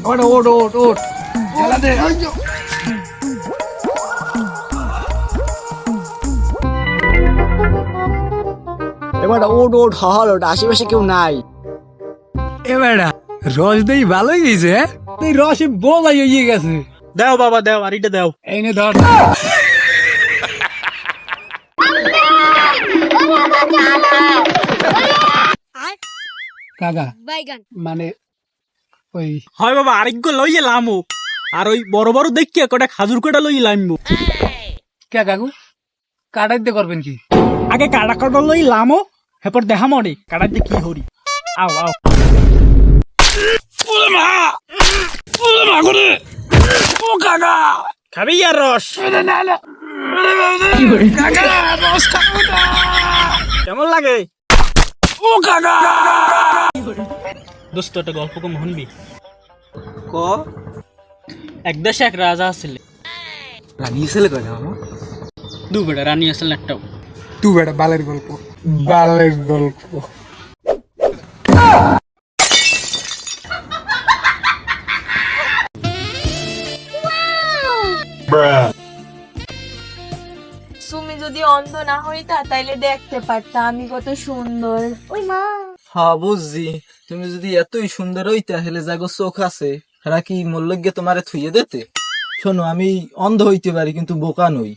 ওঠ ওঠ ওঠ ওঠ খেলা দে এবার ওট ওট হল ওট, আশেপাশে কেউ নাই। এবারে রস দেই ভালোই গেছে, এই রসে বোলাই হয়ে গেছে। দাও বাবা দাও, আর এটা দাও। এই নে ধর। কাকা মানে ওই হয় বাবা, আরেকগো লই এলামো, আর ওই বড় বড় দেখি কটা খাজুর কটা লই লামবো। কে কাকু কাটাইতে করবেন কি? আগে কাটা কটা লই লামো, এরপর দেখা মরে কাটাইতে কি হরি। আও আও খাবি আর রস? কেমন লাগে? দোস্ত একটা গল্প কম শুনবি? ক এক দেশে এক রাজা আছিল। রানী ছেলে কয় না দু বেটা রানী আছিল একটাও। তুই বেটা বালের গল্প, বালের গল্প। তুমি যদি অন্ধ না হইতা তাইলে দেখতে পারতা আমি কত সুন্দর। ওই মা, হ্যাঁ বুঝছি, তুমি যদি এতই সুন্দর হইতা তাহলে যাগো চোখ আছে এরা কি মল্লজ্ঞে তোমারে থুইয়ে দিতে? শোনো, আমি অন্ধ হইতে পারি কিন্তু বোকা নই।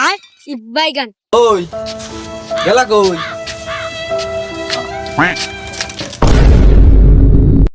আর বাইগান ওই গেলা কই?